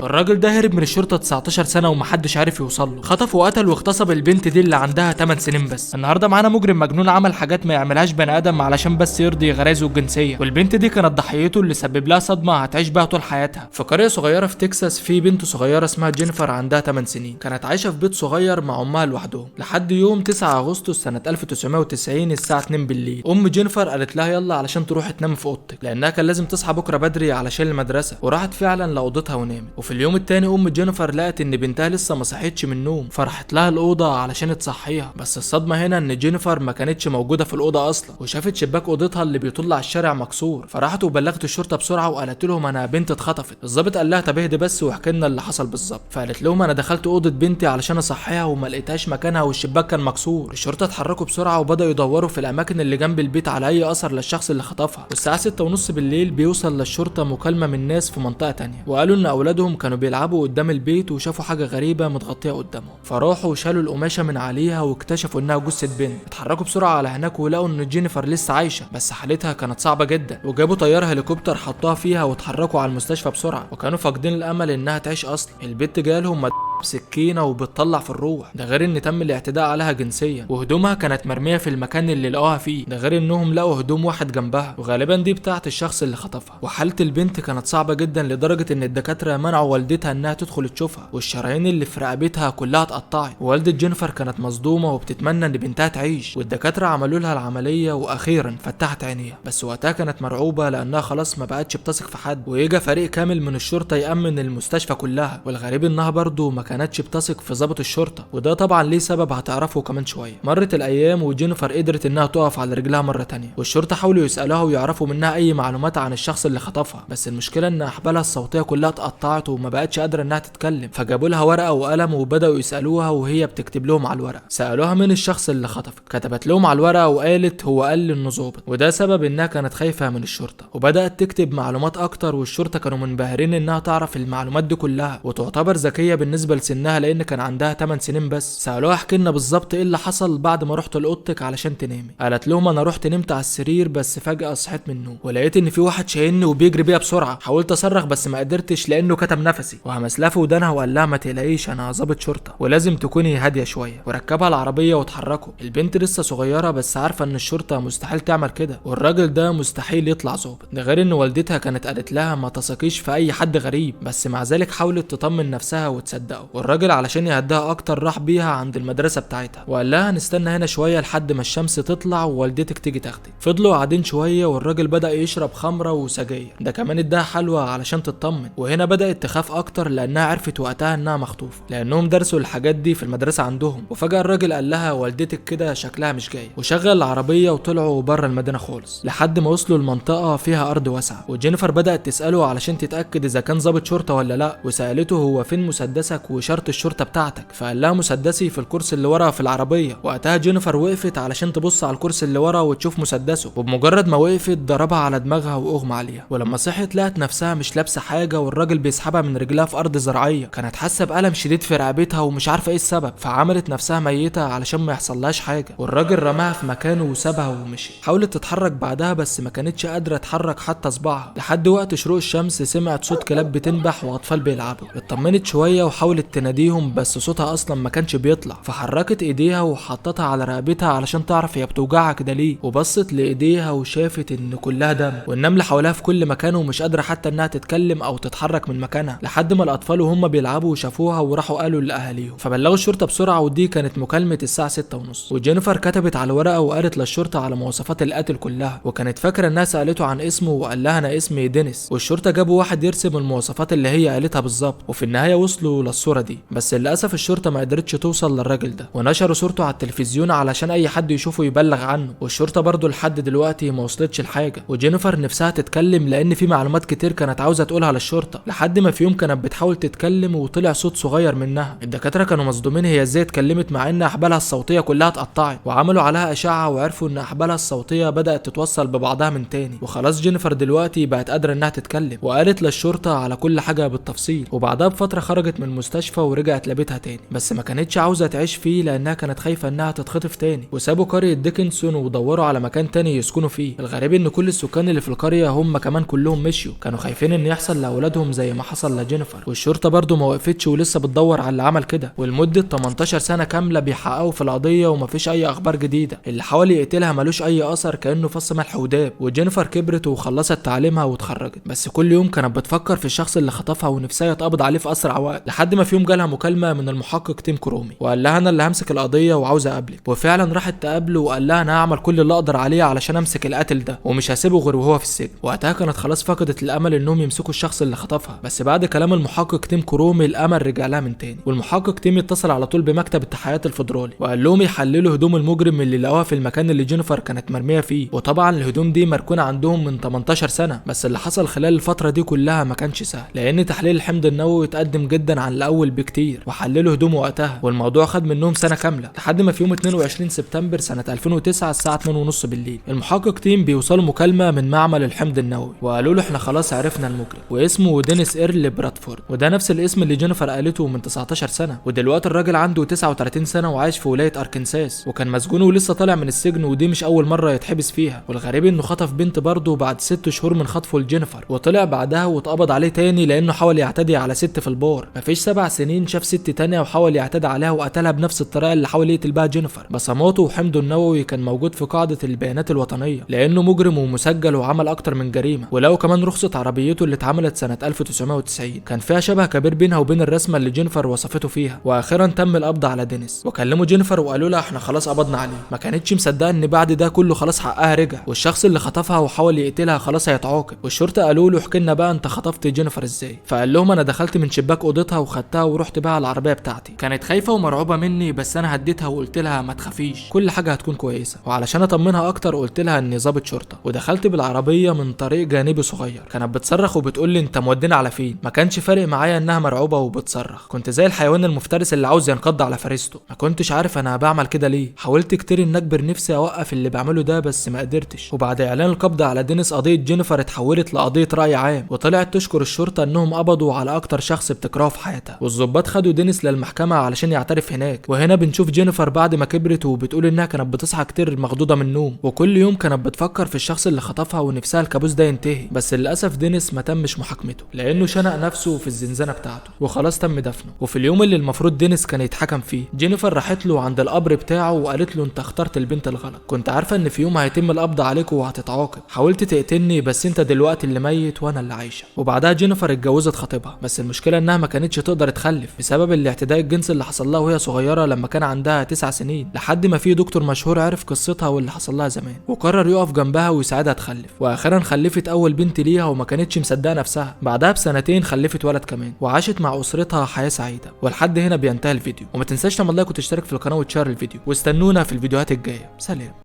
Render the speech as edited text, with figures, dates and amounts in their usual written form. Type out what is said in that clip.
الراجل ده هرب من الشرطه 19 سنه ومحدش عارف يوصل له. خطف وقتل واغتصب البنت دي اللي عندها 8 سنين بس. النهارده معانا مجرم مجنون عمل حاجات ما يعملهاش بني ادم علشان بس يرضي غرايزه الجنسيه، والبنت دي كانت ضحيته اللي سبب لها صدمه هتعيش بيها طول حياتها. في قريه صغيره في تكساس في بنت صغيره اسمها جينيفر عندها 8 سنين، كانت عايشه في بيت صغير مع امها لوحدهم لحد يوم 9 اغسطس سنه 1990 الساعه 2 بالليل. ام جينيفر قالت لها يلا علشان تروحي تنامي في اوضتك لانها كان لازم تصحى بكره بدري علشان المدرسه، وراحت فعلا لاوضتها ونامت. وفي اليوم التاني ام جينيفر لقت ان بنتها لسه ما صحيتش من النوم، فراحت لها الاوضه علشان تصحيها. بس الصدمه هنا ان جينيفر ما كانتش موجوده في الاوضه اصلا، وشافت شباك اوضتها اللي بيطل على الشارع مكسور، فراحت وبلغت الشرطه بسرعه وقالت لهم انا بنتي اتخطفت. الضابط قال لها طب اهدي بس واحكي لنا اللي حصل بالظبط. فقالت لهم انا دخلت اوضه بنتي علشان اصحيها وما لقيتهاش مكانها والشباك كان مكسور. الشرطه اتحركوا بسرعه وبداوا يدوروا في الاماكن اللي جنب البيت على اي اثر للشخص اللي خطفها. والساعه 6:30 بالليل بيوصل للشرطه مكالمه من ناس في منطقه تانية، وقالوا ان اولادهم كانوا بيلعبوا قدام البيت وشافوا حاجه غريبه متغطيه قدامهم، فراحوا وشالوا القماشه من عليها واكتشفوا انها جثه بنت. اتحركوا بسرعه على هناك ولقوا ان جينيفر لسه عايشه بس حالتها كانت صعبه جدا، وجابوا طياره هليكوبتر حطوها فيها واتحركوا على المستشفى بسرعه، وكانوا فاقدين الامل انها تعيش اصلا. البنت جالهم بسكينه وبتطلع في الروح، ده غير ان تم الاعتداء عليها جنسيا، وهدومها كانت مرميه في المكان اللي لقوها فيه، ده غير انهم لقوا هدوم واحد جنبها وغالبا دي بتاعه الشخص اللي خطفها. وحاله البنت كانت صعبه جدا لدرجه ان الدكاتره منعوا والدتها انها تدخل تشوفها، والشرايين اللي في رقبتها كلها اتقطعت. ووالده جينيفر كانت مصدومه وبتتمنى ان بنتها تعيش، والدكاتره عملوا لها العمليه واخيرا فتحت عينيها، بس وقتها كانت مرعوبه لانها خلاص ما بقتش بتثق في حد. ويجا فريق كامل من الشرطه يامن المستشفى كلها، والغريب انها برضه ما كانتش بتثق في ضابط الشرطه، وده طبعا ليه سبب هتعرفه كمان شويه. مرت الايام وجينيفر قدرت انها تقف على رجلها مره تانية، والشرطه حاولوا يسالوها ويعرفوا منها اي معلومات عن الشخص اللي خطفها، بس المشكله ان احبالها الصوتيه كلها اتقطعت وما بقتش قادره انها تتكلم. فجابوا لها ورقه وقلم وبداوا يسالوها وهي بتكتب لهم على الورقه. سالوها مين الشخص اللي خطفك، كتبت لهم على الورقه وقالت هو قال لي انه ظابط، وده سبب انها كانت خايفه من الشرطه، وبدات تكتب معلومات اكتر. والشرطه كانوا منبهرين انها تعرف المعلومات دي كلها وتعتبر ذكيه بالنسبه لسنها لان كان عندها 8 سنين بس. سالوها احكي لنا بالظبط ايه اللي حصل بعد ما رحت لاوضتك علشان تنامي. قالت لهم انا رحت نمت على السرير بس فجاه صحيت من النوم ولقيت ان في واحد شايلني وبيجري بيا بسرعه، حاولت اصرخ بس ما قدرتش لانه كتم نفسي، وهمس لها في ودانها وقال لها ما تقلقيش انا ظابط شرطه ولازم تكوني هاديه شويه. وركبها العربيه واتحركوا. البنت لسه صغيره بس عارفه ان الشرطه مستحيل تعمل كده، والراجل ده مستحيل يطلع ظابط، ده غير ان والدتها كانت قالت لها ما تثقيش في اي حد غريب، بس مع ذلك حاولت تطمن نفسها وتصدقه. والراجل علشان يهدها اكتر راح بيها عند المدرسه بتاعتها وقال لها نستنى هنا شويه لحد ما الشمس تطلع ووالدتك تيجي تاخدك. فضلوا قاعدين شويه والراجل بدا يشرب خمره وسجاير، ده كمان اداها حلوى علشان تطمن. وهنا بدات تخاف اكتر لانها عرفت وقتها انها مخطوفه لانهم درسوا الحاجات دي في المدرسه عندهم. وفجاه الراجل قال لها والدتك كده شكلها مش جاي، وشغل العربيه وطلعوا بره المدينه خالص لحد ما وصلوا لمنطقه فيها ارض واسعه. وجينيفر بدات تساله علشان تتاكد اذا كان ضابط شرطه ولا لا، وسالته هو فين مسدسك وشرط الشرطه بتاعتك، فقال لها مسدسي في الكرسي اللي ورا في العربيه. وقتها جينيفر وقفت علشان تبص على الكرسي اللي ورا وتشوف مسدسه، وبمجرد ما وقفت ضربها على دماغها واغمى عليها. ولما صحت لقت نفسها مش لابسه حاجه والراجل بيسحبها من رجلها في ارض زراعيه. كانت حاسه بالم شديد في رقبتها ومش عارفه ايه السبب، فعملت نفسها ميته علشان ما يحصلهاش حاجه. والراجل رماها في مكانه وسابها ومشي. حاولت تتحرك بعدها بس ما كانتش قادره تحرك حتى صباعها لحد وقت شروق الشمس سمعت صوت كلاب بتنبح واطفال بيلعبوا. اطمنت شويه وحاولت تناديهم بس صوتها اصلا ما كانش بيطلع، فحركت ايديها وحطتها على رقبتها علشان تعرف هي بتوجعها كده ليه. وبصت لايديها وشافت ان كلها دم والنمل حواليها في كل مكان ومش قادره حتى انها تتكلم او تتحرك من مكانها، لحد ما الاطفال وهم بيلعبوا شافوها وراحوا قالوا لاهاليهم، فبلغوا الشرطه بسرعه. ودي كانت مكالمه الساعه 6:30. وجينيفر كتبت على الورقه وقالت للشرطه على مواصفات القاتل كلها، وكانت فاكره انها سالته عن اسمه وقال لها انا اسمي دينيس. والشرطه جابوا واحد يرسم المواصفات اللي هي قالتها بالظبط، وفي النهايه وصلوا للصوره دي. بس للاسف الشرطه ما قدرتش توصل للراجل ده، ونشروا صورته على التلفزيون علشان اي حد يشوفه يبلغ عنه. والشرطه برضو لحد دلوقتي ما وصلتش لحاجه. وجينيفر نفسها تتكلم لان في معلومات كتير كانت عاوزه تقولها للشرطه، لحد ما في يوم كانت بتحاول تتكلم وطلع صوت صغير منها. الدكاتره كانوا مصدومين هي ازاي اتكلمت مع ان احبالها الصوتيه كلها اتقطعت، وعملوا عليها اشعه وعرفوا ان احبالها الصوتيه بدات تتوصل ببعضها من تاني. وخلاص جينيفر دلوقتي بقت قادره انها تتكلم، وقالت للشرطه على كل حاجه بالتفصيل. وبعدها بفتره خرجت من المستشفى المستشفى ورجعت لبيتها تاني، بس ما كانتش عاوزه تعيش فيه لانها كانت خايفه انها تتخطف تاني. وسابوا قريه ديكنسون ودوروا على مكان تاني يسكنوا فيه. الغريب ان كل السكان اللي في القريه هم كمان كلهم مشيوا، كانوا خايفين ان يحصل لاولادهم زي ما حصل لجينيفر. والشرطه برضو ما وقفتش ولسه بتدور على اللي عمل كده، ولمده 18 سنه كامله بيحققوا في القضيه ومفيش اي اخبار جديده. اللي حاول يقتلها ملوش اي اثر، كانه فص ملح وداب. وجينيفر كبرت وخلصت تعليمها واتخرجت، بس كل يوم كانت بتفكر في الشخص اللي خطفها ونفسها يتقبض عليه في اسرع وقت. لحد ما في يوم جالها مكالمه من المحقق تيم كرومي وقال لها انا اللي همسك القضيه وعاوز اقابلك. وفعلا راحت تقابله وقال لها انا هعمل كل اللي اقدر عليه علشان امسك القاتل ده ومش هسيبه غير وهو في السجن. وقتها كانت خلاص فقدت الامل انهم يمسكوا الشخص اللي خطفها، بس بعد كلام المحقق تيم كرومي الامل رجع لها من تاني. والمحقق تيم اتصل على طول بمكتب التحقيقات الفدرالي وقال لهم يحللوا هدوم المجرم اللي لقوها في المكان اللي جينيفر كانت مرميه فيه. وطبعا الهدوم دي مركونه عندهم من 18 سنه، بس اللي حصل خلال الفتره دي كلها ما كانش سهل، لان تحليل الحمض النووي اتقدم جدا عن الاول بكتير وحللوا هدومه وقتها. والموضوع خد منهم سنه كامله لحد ما في يوم 22 سبتمبر سنه 2009 الساعه 2:30 بالليل المحقق تيم بيوصلوا مكالمه من معمل الحمض النووي وقالوا له احنا خلاص عرفنا المجرم واسمه دينيس ايرل برادفورد، وده نفس الاسم اللي جينيفر قالته من 19 سنه. ودلوقتي الراجل عنده 39 سنه وعايش في ولايه اركنساس، وكان مسجون ولسه طالع من السجن، ودي مش اول مره يتحبس فيها. والغريب انه خطف بنت برضه بعد 6 شهور من خطفه لجينيفر، وطلع بعدها واتقبض عليه تاني لانه حاول يعتدي على ست في البار. مفيش 7 سنين شاف ست تانية وحاول يعتدي عليها وقتلها بنفس الطريقه اللي حاول يقتل بها جينيفر. بصماته وحمضه النووي كان موجود في قاعده البيانات الوطنيه لانه مجرم ومسجل وعمل اكتر من جريمه. ولو كمان رخصه عربيته اللي اتعملت سنه 1990 كان فيها شبه كبير بينها وبين الرسمه اللي جينيفر وصفته فيها. واخيرا تم القبض على دينيس، وكلموا جينيفر وقالوا لها احنا خلاص قبضنا عليه. ما كانتش مصدقه ان بعد ده كله خلاص حقها رجع، والشخص اللي خطفها وحاول يقتلها خلاص هيتعاقب. والشرطه قالوا له احكي لنا بقى انت خطفت جينيفر ازاي؟ فقال لهم انا دخلت من شباك اوضتها وخدتها ورحت بيها على العربيه بتاعتي. كانت خايفه ومرعوبه مني بس انا هديتها وقلت لها ما تخافيش كل حاجه هتكون كويسه. وعلشان اطمنها اكتر قلت لها اني ضابط شرطه، ودخلت بالعربيه من طريق جانبي صغير. كانت بتصرخ وبتقول لي انت مودينا على فين؟ ما كانش فارق معايا انها مرعوبه وبتصرخ، كنت زي الحيوان المفترس اللي عاوز ينقض على فريسته. ما كنتش عارف انا بعمل كده ليه. حاولت كتير ان اجبر نفسي اوقف اللي بعمله ده بس ما قدرتش. وبعد اعلان القبض على دينيس قضيه جينيفر اتحولت لقضيه راي عام، وطلعت تشكر الشرطه انهم قبضوا على اكتر شخص بتكرهه في حياتها. والظباط خدوا دينيس للمحكمه علشان يعترف هناك. وهنا بنشوف جينيفر بعد ما كبرت وبتقول انها كانت بتصحى كتير مخضوضه من النوم، وكل يوم كانت بتفكر في الشخص اللي خطفها ونفسها الكابوس ده ينتهي. بس للاسف دينيس ما تمش محاكمته لانه شنق نفسه في الزنزانه بتاعته وخلاص تم دفنه. وفي اليوم اللي المفروض دينيس كان يتحكم فيه جينيفر راحت له عند القبر بتاعه وقالت له انت اخترت البنت الغلط، كنت عارفه ان في يوم هيتم القبض عليك وهتتعاقب، حاولت تقتلني بس انت دلوقتي اللي ميت وانا اللي عايشه. وبعدها جينيفر اتجوزت خطيبها، بس المشكله انها ما كانتش تقدر تخلف بسبب الاعتداء الجنسي اللي حصل لها وهي صغيره لما كان عندها 9 سنين، لحد ما في دكتور مشهور عرف قصتها واللي حصل لها زمان وقرر يقف جنبها ويساعدها تخلف. واخيرا خلفت اول بنت ليها وما كانتش مصدقه نفسها. بعدها بسنتين خلفت ولد كمان وعاشت مع اسرتها حياه سعيده. ولحد هنا بينتهي الفيديو، وما تنساش تعمل لايك وتشترك في القناه وتشير الفيديو، واستنونا في الفيديوهات الجايه. سلام.